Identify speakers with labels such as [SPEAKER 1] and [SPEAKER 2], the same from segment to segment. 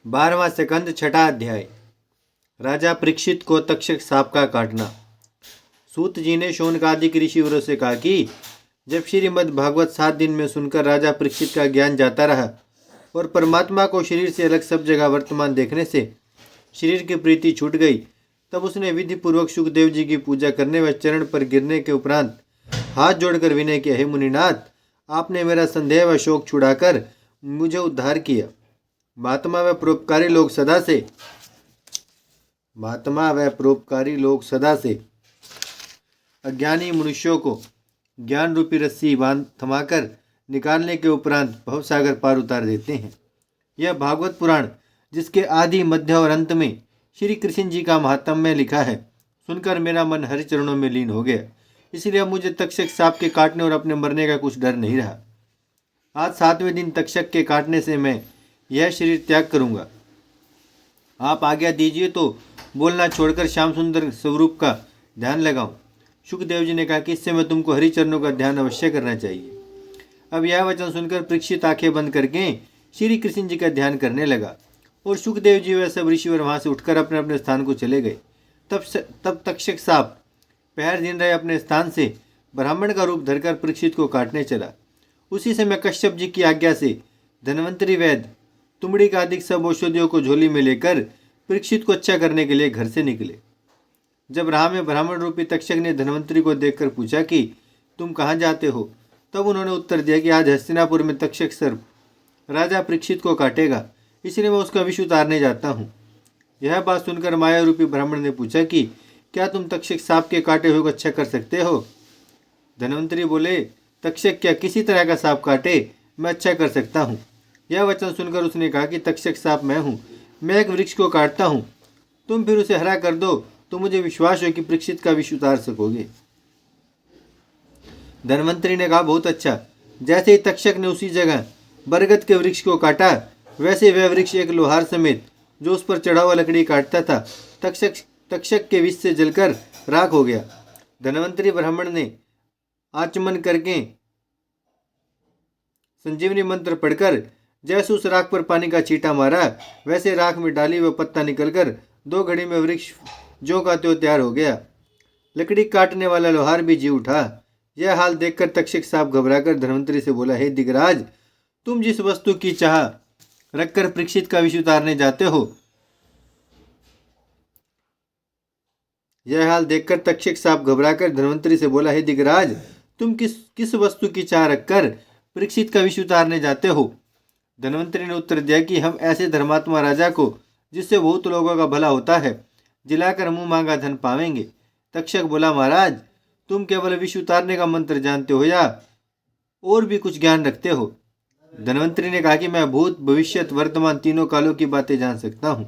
[SPEAKER 1] 12वां second छठा अध्याय। राजा परीक्षित को तक्षक सांप का काटना। सूत जी ने शौनकादिक ऋषिवरों से कहा कि जब श्रीमद् भागवत 7 दिन में सुनकर राजा परीक्षित का ज्ञान जाता रहा और परमात्मा को शरीर से अलग सब जगह वर्तमान देखने से शरीर की प्रीति छूट गई, तब उसने विधि पूर्वक सुखदेव जी की पूजा करने व चरण पर गिरने के उपरांत हाथ जोड़कर विनय किया, हे मुनिनाथ, आपने मेरा संदेह व शोक छुड़ाकर मुझे उद्धार किया। महात्मा व परोपकारी लोग सदा से अज्ञानी मनुष्यों को ज्ञान रूपी रस्सी बांध थमाकर निकालने के उपरांत भवसागर पार उतार देते हैं। यह भागवत पुराण, जिसके आदि मध्य और अंत में श्री कृष्ण जी का महात्म्य लिखा है, सुनकर मेरा मन हरि चरणों में लीन हो गया। इसलिए अब मुझे तक्षक सांप के काटने और अपने मरने का कुछ डर नहीं रहा। आज 7वें दिन तक्षक के काटने से मैं यह शरीर त्याग करूंगा। आप आज्ञा दीजिए तो बोलना छोड़कर श्याम सुंदर स्वरूप का ध्यान लगाऊं। सुखदेव जी ने कहा कि इससे मैं तुमको हरि चरणों का ध्यान अवश्य करना चाहिए। अब यह वचन सुनकर परीक्षित आंखें बंद करके श्री कृष्ण जी का ध्यान करने लगा और सुखदेव जी व सब ऋषिवर वहां से उठकर अपने अपने स्थान को चले गए। तब तक्षक सांप पैर दिन रहे अपने स्थान से ब्राह्मण का रूप धरकर परीक्षित को काटने चला। उसी समय कश्यप जी की आज्ञा से धन्वंतरी वैद्य तुमड़ी का अधिक सब औषधियों को झोली में लेकर परीक्षित को अच्छा करने के लिए घर से निकले। जब राह में ब्राह्मण रूपी तक्षक ने धन्वंतरी को देखकर पूछा कि तुम कहाँ जाते हो, तब उन्होंने उत्तर दिया कि आज हस्तिनापुर में तक्षक सर्प राजा परीक्षित को काटेगा, इसलिए मैं उसका विष उतारने जाता हूँ। यह बात सुनकर माया रूपी ब्राह्मण ने पूछा कि क्या तुम तक्षक सांप के काटे हुए को अच्छा कर सकते हो? धन्वंतरी बोले, तक्षक क्या किसी तरह का सांप काटे, मैं अच्छा कर सकता हूँ। यह वचन सुनकर उसने कहा कि तक्षक सांप मैं हूँ, मैं एक वृक्ष को काटता हूँ, तुम फिर उसे हरा कर दो तो मुझे विश्वास हो कि परीक्षित का विष उतार सकोगे। धन्वंतरी ने कहा, बहुत अच्छा। जैसे ही तक्षक ने उसी जगह बरगद के वृक्ष को काटा, वैसे वह वृक्ष एक लोहार समेत जो उस पर चढ़ा हुआ लकड़ी काटता था, तक्षक के विष से जलकर राख हो गया। धन्वंतरी ब्राह्मण ने आचमन करके संजीवनी मंत्र पढ़कर जैसे उस राख पर पानी का छींटा मारा, वैसे राख में डाली व पत्ता निकलकर 2 घड़ी में वृक्ष जो का त्यों तैयार हो गया। लकड़ी काटने वाला लोहार भी जी उठा। यह हाल देखकर तक्षक सांप घबराकर धन्वंतरी से बोला, हे दिगराज, तुम जिस वस्तु की चाह रखकर परीक्षित का विष उतारने जाते हो, यह हाल देखकर तक्षक सांप घबराकर धन्वंतरी से बोला, हे दिगराज, तुम किस वस्तु की चाह रखकर परीक्षित का विष उतारने जाते हो? धन्वंतरी ने उत्तर दिया कि हम ऐसे धर्मात्मा राजा को, जिससे बहुत लोगों का भला होता है, जिलाकर मुंह मांगा धन पावेंगे। तक्षक बोला, महाराज, तुम केवल विष उतारने का मंत्र जानते हो या और भी कुछ ज्ञान रखते हो? धन्वंतरी ने कहा कि मैं भूत, भविष्यत, वर्तमान तीनों कालों की बातें जान सकता हूं।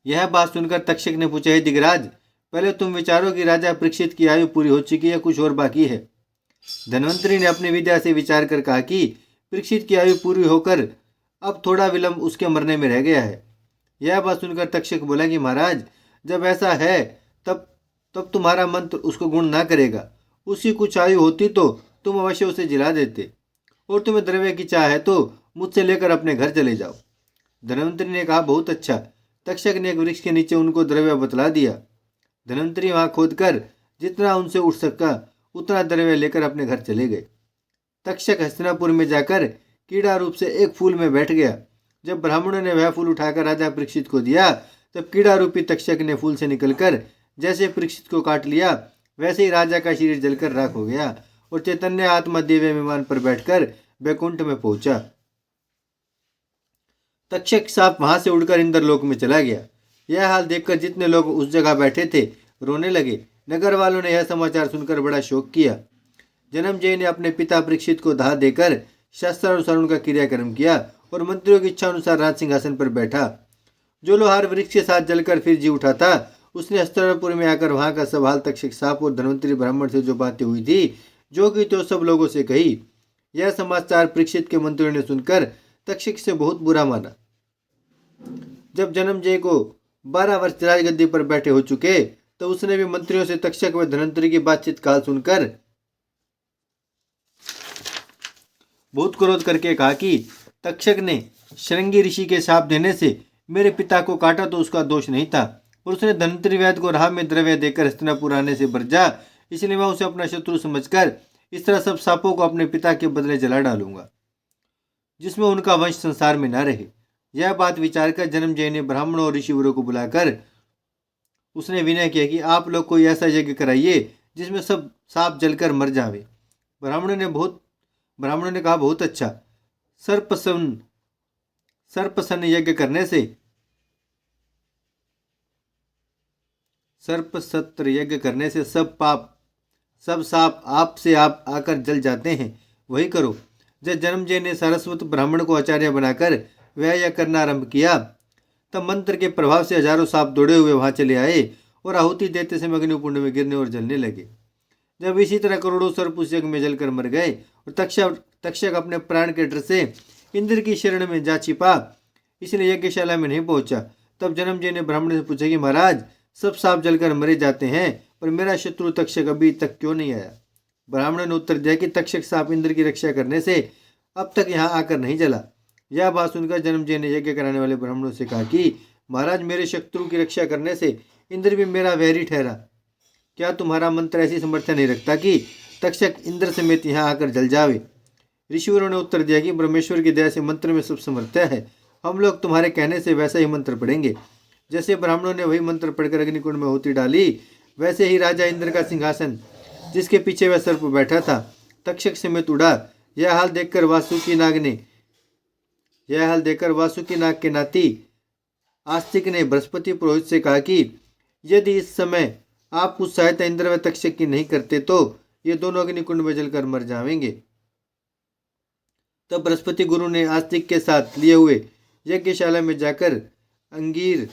[SPEAKER 1] यह बात सुनकर तक्षक ने पूछा, हे दिगराज, पहले तुम विचारो कि राजा परीक्षित की आयु पूरी हो चुकी है, कुछ और बाकी है? धन्वंतरी ने अपनी विद्या से विचार कर कहा कि परीक्षित की आयु पूरी होकर अब थोड़ा विलंब उसके मरने में रह गया है। यह बात सुनकर तक्षक बोला कि महाराज, जब ऐसा है तब तुम्हारा मंत्र उसको गुण ना करेगा। उसकी कुछ आयु होती तो तुम अवश्य उसे जिला देते, और तुम्हें द्रव्य की चाह है तो मुझसे लेकर अपने घर चले जाओ। धन्वंतरी ने कहा, बहुत अच्छा। तक्षक ने एक वृक्ष के नीचे उनको द्रव्य बतला दिया। धन्वंतरी वहां खोदकर जितना उनसे उठ सका उतना द्रव्य लेकर अपने घर चले गए। तक्षक हस्तिनापुर में जाकर कीड़ा रूप से एक फूल में बैठ गया। जब ब्राह्मणों ने वह फूल उठाकर राजा परीक्षित को दिया, तब कीड़ा रूपी तक्षक ने फूल से निकलकर जैसे परीक्षित को काट लिया, वैसे ही राजा का शरीर जलकर राख हो गया और चैतन्य आत्मा दिव्य विमान पर बैठकर बैकुंठ में पहुंचा। तक्षक सांप वहां से उड़कर इंद्रलोक में चला गया। यह हाल देखकर जितने लोग उस जगह बैठे थे रोने लगे। नगर वालों ने यह समाचार सुनकर बड़ा शोक किया। जन्मजय ने अपने पिता परीक्षित को दाह देकर शास्त्रानुसार उनका क्रियाक्रम किया और मंत्रियों की इच्छा अनुसार राज सिंहासन पर बैठा। जो लोहार वृक्ष के साथ जलकर फिर जी उठा था, उसने हस्तिनापुर में आकर वहां का सब हाल तक्षक सांप और धन्वंतरी ब्राह्मण से जो बातें हुई थी, जो की तो सब लोगों से कही। यह समाचार परीक्षित के मंत्रियों ने सुनकर तक्षक से बहुत बुरा माना। जब जन्मजय को 12 वर्ष राजगद्दी पर बैठे हो चुके, तो उसने भी मंत्रियों से तक्षक व धन्वंतरी की बातचीत काल सुनकर बहुत क्रोध करके कहा कि तक्षक ने श्रृंगी ऋषि के शाप देने से मेरे पिता को काटा तो उसका दोष नहीं था, और उसने धन्वंतरि वैद्य को राह में द्रव्य देकर हस्तिनापुर आने से बरजा, इसलिए मैं उसे अपना शत्रु समझकर इस तरह सब सांपों को अपने पिता के बदले जला डालूंगा, जिसमें उनका वंश संसार में न रहे। यह बात विचार कर जन्मजय ने ब्राह्मणों और ऋषिवरों को बुलाकर उसने विनय किया कि आप लोग कोई ऐसा यज्ञ कराइए जिसमें सब सांप जलकर मर जावे। ब्राह्मणों ने कहा, बहुत अच्छा। सर्पसन यज्ञ करने से सर्पसत्र यज्ञ करने से सब सांप आपसे आप आकर जल जाते हैं, वही करो। जब जन्मजय ने सारस्वत ब्राह्मण को आचार्य बनाकर वह यह करना आरंभ किया, तब मंत्र के प्रभाव से हजारों सांप दौड़े हुए वहां चले आए और आहुति देते समय अग्निकुंड में गिरने और जलने लगे। जब इसी तरह करोड़ों सर्प उस यज्ञ में जलकर मर गए और तक्षक अपने प्राण के डर से इंद्र की शरण में जा छिपा, इसलिए यज्ञशाला में नहीं पहुंचा। तब जन्मजय ने ब्राह्मण से पूछा कि महाराज, सब सांप जलकर मरे जाते हैं पर मेरा शत्रु तक्षक अभी तक क्यों नहीं आया? ब्राह्मण ने उत्तर दिया कि तक्षक सांप इंद्र की रक्षा करने से अब तक यहाँ आकर नहीं जला। यह बात सुनकर जन्मजय ने यज्ञ कराने वाले ब्राह्मणों से कहा कि महाराज, मेरे शत्रु की रक्षा करने से इंद्र भी मेरा वैरी ठहरा। क्या तुम्हारा मंत्र ऐसी समर्थन नहीं रखता कि तक्षक इंद्र समेत यहाँ आकर जल जावे? ऋषिवरों ने उत्तर दिया कि परमेश्वर की दया से मंत्र में सब समर्थ्य है, हम लोग तुम्हारे कहने से वैसा ही मंत्र पढ़ेंगे। जैसे ब्राह्मणों ने वही मंत्र पढ़कर अग्निकुंड में आहुति डाली, वैसे ही राजा इंद्र का सिंहासन जिसके पीछे वह सर्प बैठा था तक्षक समेत उड़ा। यह हाल देखकर वासुकी नाग के नाती आस्तिक ने बृहस्पति पुरोहित से कहा कि यदि इस समय आप कुछ सहायता इंद्र व तक्षक की नहीं करते तो ये दोनों अग्निकुंड में जलकर मर जाएंगे। तब बृहस्पति गुरु ने आस्तिक के साथ लिए हुए यज्ञशाला में जाकर अंगीर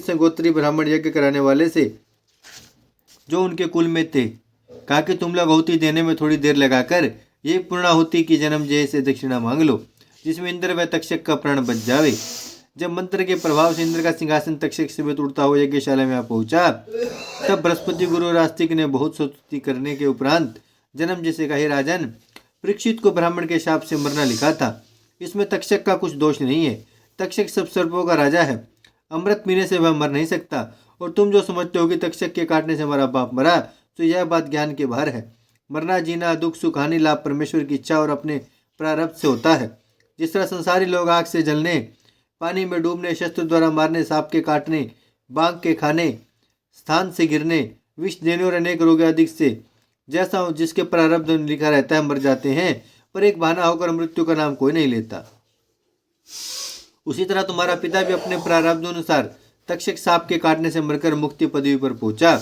[SPEAKER 1] संगोत्री ब्राह्मण यज्ञ कराने वाले से, जो उनके कुल में थे, कहा कि तुम लोग आहुति देने में थोड़ी देर लगाकर ये पूर्णाहुति की जन्मजय से दक्षिणा मांग लो, जिसमें इंद्र व तक्षक का प्राण बच जावे। जब मंत्र के प्रभाव से इंद्र का सिंहासन तक्षक समेत उड़ता हुआ यज्ञशाला में आ पहुंचा, तब बृहस्पति गुरु और आस्तिक ने बहुत स्तुति करने के उपरांत जन्मजय से कहा, हे राजन, परीक्षित को ब्राह्मण के शाप से मरना लिखा था, इसमें तक्षक का कुछ दोष नहीं है। तक्षक सब सर्पों का राजा है, अमृत पीने से वह मर नहीं सकता, और तुम जो समझते हो कि तक्षक के काटने से हमारा बाप मरा, तो यह बात ज्ञान के बाहर है। मरना जीना, दुख सुख, हानि लाभ परमेश्वर की इच्छा और अपने प्रारब्ध से होता है। जिस तरह संसारी लोग आग से जलने, पानी में डूबने, शस्त्र द्वारा मारने, सांप के काटने, बाघ के खाने, स्थान से गिरने, विष देने और अनेक रोग आदि से जैसा जिसके प्रारब्ध में लिखा रहता है मर जाते हैं, पर एक बहाना होकर मृत्यु का नाम कोई नहीं लेता, उसी तरह तुम्हारा पिता भी अपने प्रारब्ध अनुसार तक्षक सांप के काटने से मरकर मुक्ति पदवी पर पहुंचा।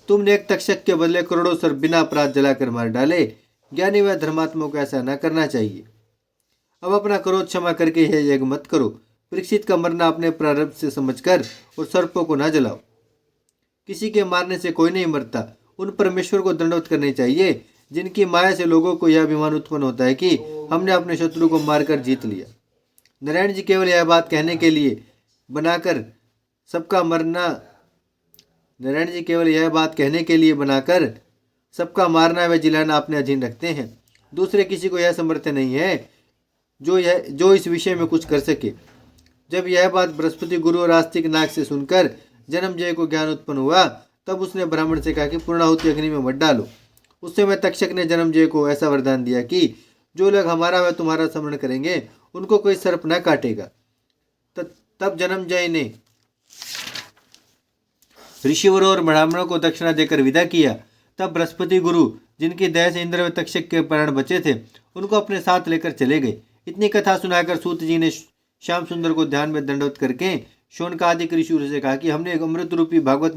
[SPEAKER 1] तुमने एक तक्षक के बदले करोड़ों सर्प बिना अपराध जलाकर मार डाले। ज्ञानी व धर्मात्मा को ऐसा न करना चाहिए। अब अपना क्रोध क्षमा करके यह यज्ञ मत करो। परीक्षित का मरना अपने प्रारब्ध से समझकर और सर्पों को न जलाओ। किसी के मारने से कोई नहीं मरता। उन परमेश्वर को दंडवत करनी चाहिए जिनकी माया से लोगों को यह अभिमान उत्पन्न होता है कि हमने अपने शत्रु को मारकर जीत लिया। नारायण जी केवल यह बात कहने के लिए बनाकर सबका मारना व जिलाना अपने अधीन रखते हैं। दूसरे किसी को यह सामर्थ्य नहीं है जो इस विषय में कुछ कर सके। जब यह बात बृहस्पति गुरु और आस्तिक नाग से सुनकर जन्मजय को ज्ञान उत्पन्न हुआ, तब उसने ब्राह्मण से कहा कि पूर्णाहुति अग्नि में मत डालो। उस समय तक्षक ने जन्मजय को ऐसा वरदान दिया कि जो लोग हमारा व तुम्हारा स्मरण करेंगे उनको कोई सर्प न काटेगा। तब जन्मजय ने ऋषिवरों और ब्राह्मणों को दक्षिणा देकर विदा किया। तब बृहस्पति गुरु, जिनकी दया से इंद्र व तक्षक के प्राण बचे थे, उनको अपने साथ लेकर चले गए। इतनी कथा सुनाकर सूत जी ने श्याम सुंदर को ध्यान में दंडवत करके शौनकादिक ऋषियों से कहा कि हमने अमृत रूपी भागवत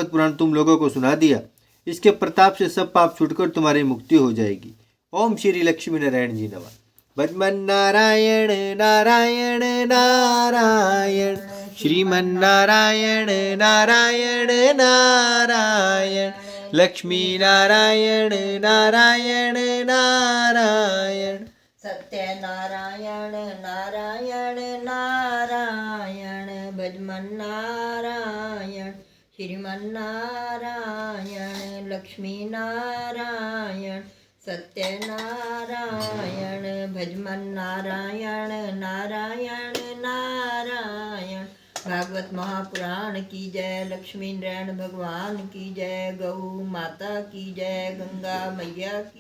[SPEAKER 1] पुराण तुम लोगों को सुना दिया। इसके प्रताप से सब पाप छूटकर तुम्हारी मुक्ति हो जाएगी। ओम श्री लक्ष्मी नारायण जी नमः। भजमन नारायण नारायण नारायण, श्रीमन नारायण नारायण नारायण, लक्ष्मी नारायण नारायण नारायण,
[SPEAKER 2] सत्यनारायण नारायण नारायण, भजमन नारायण श्रीमन नारायण, लक्ष्मी नारायण सत्यनारायण भजमन नारायण नारायण नारायण। भागवत महापुराण की जय। लक्ष्मी नारायण भगवान की जय। गौ माता की जय। गंगा मैया की